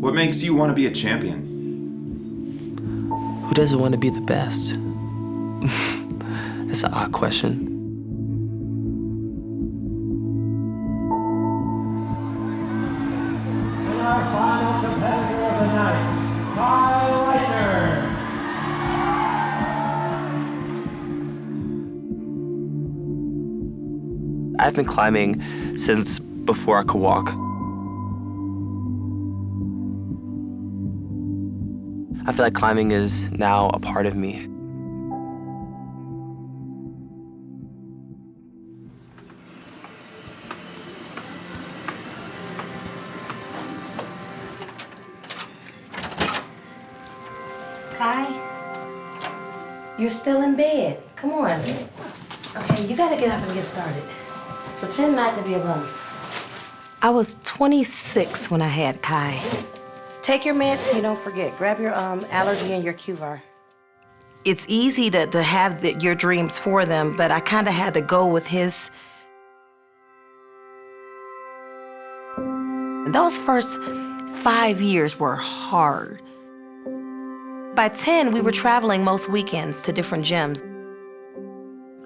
What makes you want to be a champion? Who doesn't want to be the best? That's an odd question. And our final competitor of the night, Kai Lightner. I've been climbing since before I could walk. I feel like climbing is now a part of me. Kai, you're still in bed. Come on. Okay, you gotta get up and get started. Pretend not to be a bum. I was 26 when I had Kai. Take your meds so you don't forget. Grab your allergy and your QVAR. It's easy to have your dreams for them, but I kind of had to go with his. Those first 5 years were hard. By 10, we were traveling most weekends to different gyms.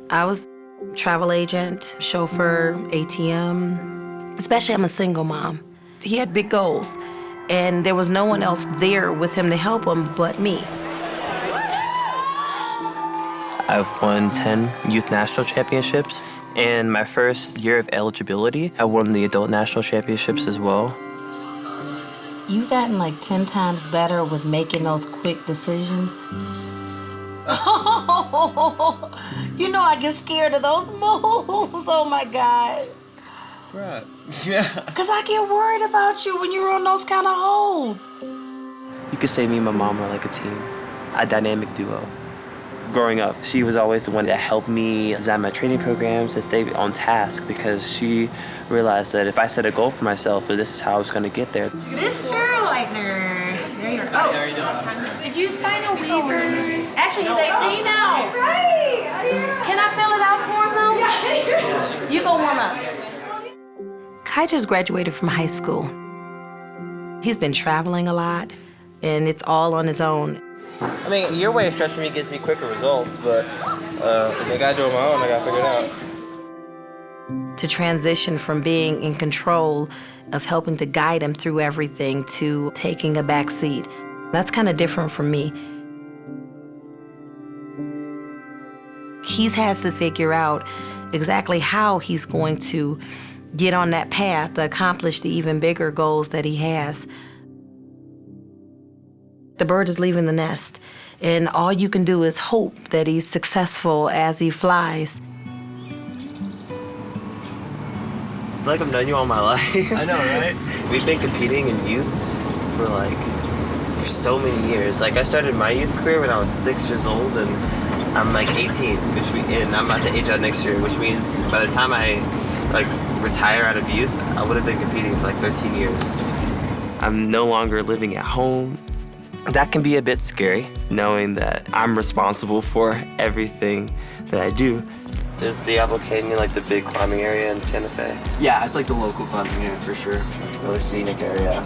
I was travel agent, chauffeur, ATM. Especially, I'm a single mom. He had big goals, and there was no one else there with him to help him but me. I've won 10 youth national championships. And my first year of eligibility, I won the adult national championships as well. You've gotten like 10 times better with making those quick decisions. You know I get scared of those moves. Oh my God. Bruh, yeah. Because I get worried about you when you're on those kind of holds. You could say me and my mom were like a team, a dynamic duo. Growing up, she was always the one that helped me design my training programs and stay on task because she realized that if I set a goal for myself, this is how I was going to get there. Mr. Lightner. There you are. Oh, how are you doing? Did you sign a waiver? Actually, he's 18 now. Right. Can I fill it out for him, though? Yeah. You go warm up. Kai just graduated from high school. He's been traveling a lot, and it's all on his own. I mean, your way of stretching me gives me quicker results, but I gotta do it on my own. I gotta figure it out. To transition from being in control of helping to guide him through everything to taking a back seat, that's kind of different from me. He has to figure out exactly how he's going to get on that path to accomplish the even bigger goals that he has. The bird is leaving the nest, and all you can do is hope that he's successful as he flies. I feel like I've known you all my life. I know, right? We've been competing in youth for so many years. Like, I started my youth career when I was 6 years old, and I'm like 18, and I'm about to age out next year, which means by the time I retire out of youth, I would have been competing for 13 years. I'm no longer living at home. That can be a bit scary, knowing that I'm responsible for everything that I do. Is Diablo Canyon the big climbing area in Santa Fe? Yeah, it's the local climbing area for sure. Really scenic area.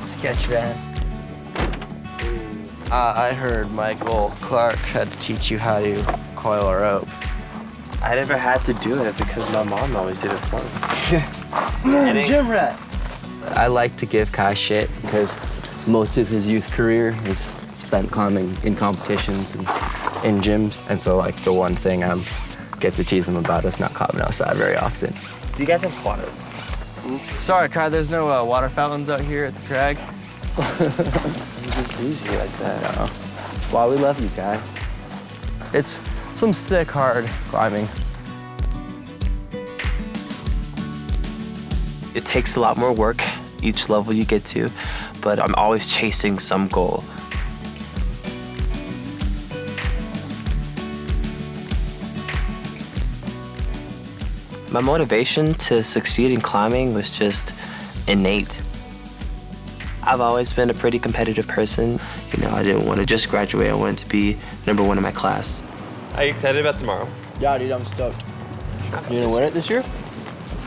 Sketch man. I heard Michael Clark had to teach you how to coil a rope. I never had to do it because my mom always did it for me. Gym rat. I like to give Kai shit because most of his youth career is spent climbing in competitions and in gyms. And so the one thing I get to tease him about is not climbing outside very often. Do you guys have water? Sorry, Kai, there's no water fountains out here at the crag. You just bougie like that. That's why we love you, Kai. It's some sick hard climbing. It takes a lot more work each level you get to, but I'm always chasing some goal. My motivation to succeed in climbing was just innate. I've always been a pretty competitive person. I didn't want to just graduate. I wanted to be #1 in my class. Are you excited about tomorrow? Yeah, dude, I'm stoked. You gonna win it this year?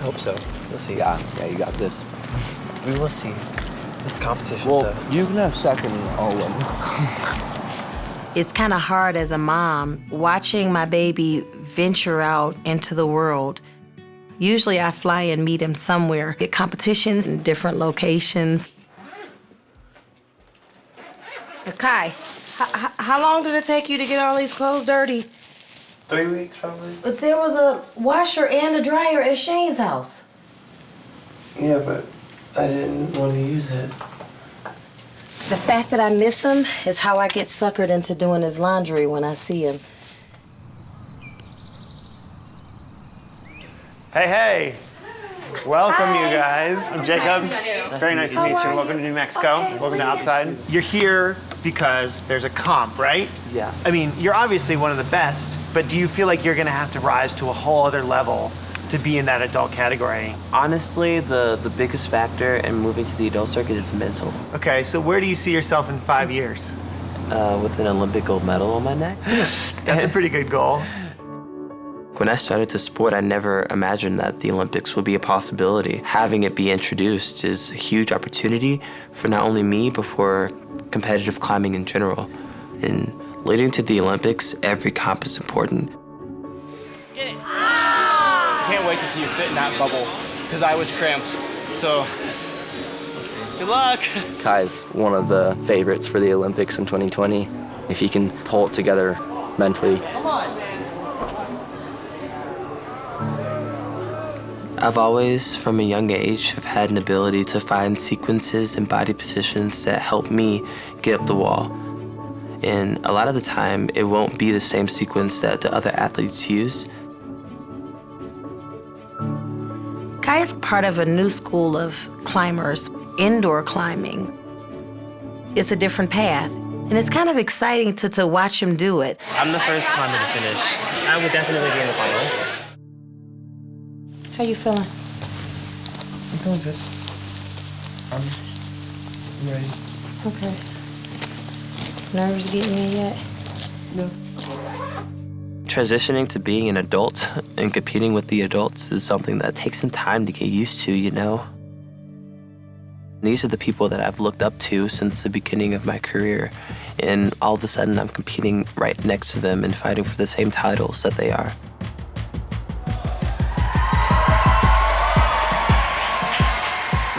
hope so. We'll see. Yeah, you got this. We will see. This competition, Well, so. you can have second all of them. It's kind of hard as a mom watching my baby venture out into the world. Usually I fly and meet him somewhere at competitions in different locations. Kai, how long did it take you to get all these clothes dirty? 3 weeks, probably. But there was a washer and a dryer at Shane's house. Yeah, but I didn't want to use it. The fact that I miss him is how I get suckered into doing his laundry when I see him. Hey. Welcome, Hi. you guys. I'm Jacob. Very nice to meet you. How are Welcome to New Mexico. Okay, Welcome to see you. Outside. You're here because there's a comp, right? Yeah. I mean, you're obviously one of the best, but do you feel like you're gonna have to rise to a whole other level to be in that adult category? Honestly, the biggest factor in moving to the adult circuit is mental. Okay, so where do you see yourself in 5 years? With an Olympic gold medal on my neck. That's a pretty good goal. When I started the sport, I never imagined that the Olympics would be a possibility. Having it be introduced is a huge opportunity for not only me, but for competitive climbing in general. And leading to the Olympics, every comp is important. I can't wait to see you fit in that bubble, because I was cramped. So, good luck. Kai's one of the favorites for the Olympics in 2020. If he can pull it together mentally. I've always, from a young age, have had an ability to find sequences and body positions that help me get up the wall. And a lot of the time, it won't be the same sequence that the other athletes use. Kai is part of a new school of climbers, indoor climbing. It's a different path, and it's kind of exciting to watch him do it. I'm the first climber to finish. I would definitely be in the final. How you feeling? I'm feeling good. I'm ready. Okay. Nerves getting you yet? No. Transitioning to being an adult and competing with the adults is something that takes some time to get used to, you know? These are the people that I've looked up to since the beginning of my career, and all of a sudden I'm competing right next to them and fighting for the same titles that they are.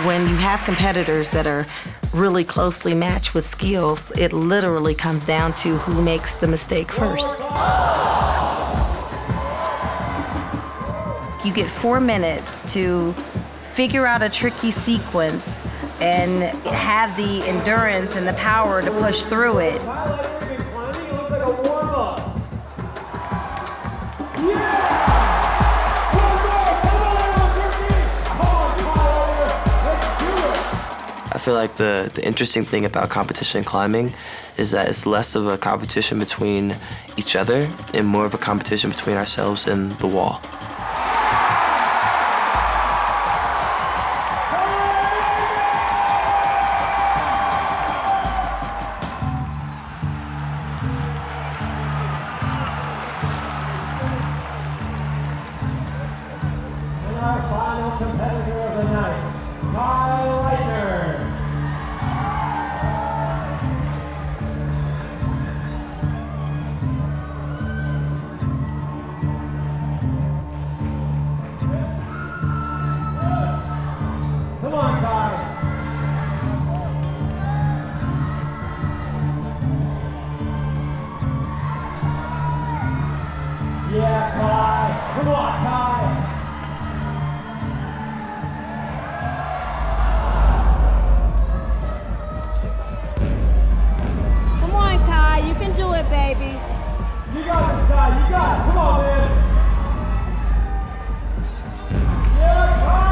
When you have competitors that are really closely matched with skills, it literally comes down to who makes the mistake first. You get 4 minutes to figure out a tricky sequence and have the endurance and the power to push through it. I feel like the interesting thing about competition climbing is that it's less of a competition between each other and more of a competition between ourselves and the wall. And our final competitor of the night, Kai Lightner. Come on, Kai. Yeah, Kai. Come on, Kai. Come on, Kai. You can do it, baby. You got this, Kai. You got it. Come on, man. Yeah, Kai.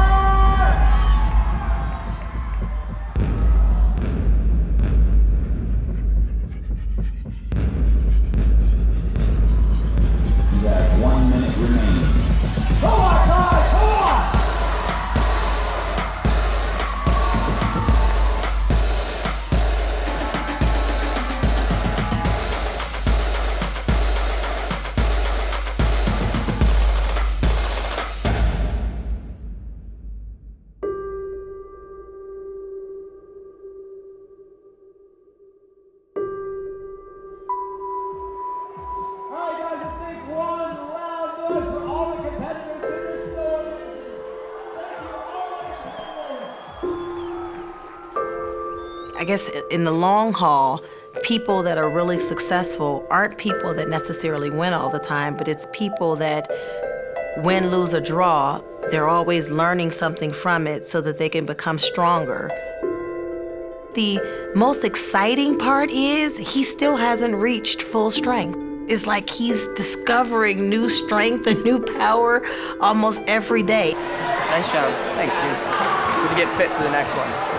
You have 1 minute remaining. Come on, Kai. Come on. I guess in the long haul, people that are really successful aren't people that necessarily win all the time, but it's people that win, lose, or draw, they're always learning something from it so that they can become stronger. The most exciting part is he still hasn't reached full strength. It's like he's discovering new strength and new power almost every day. Nice job. Thanks, dude. Good to get fit for the next one.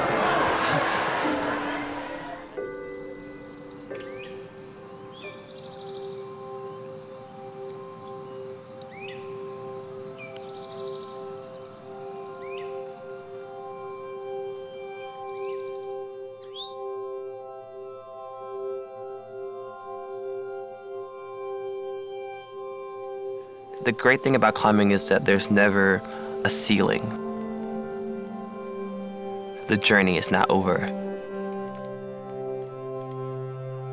The great thing about climbing is that there's never a ceiling. The journey is not over.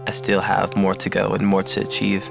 I still have more to go and more to achieve.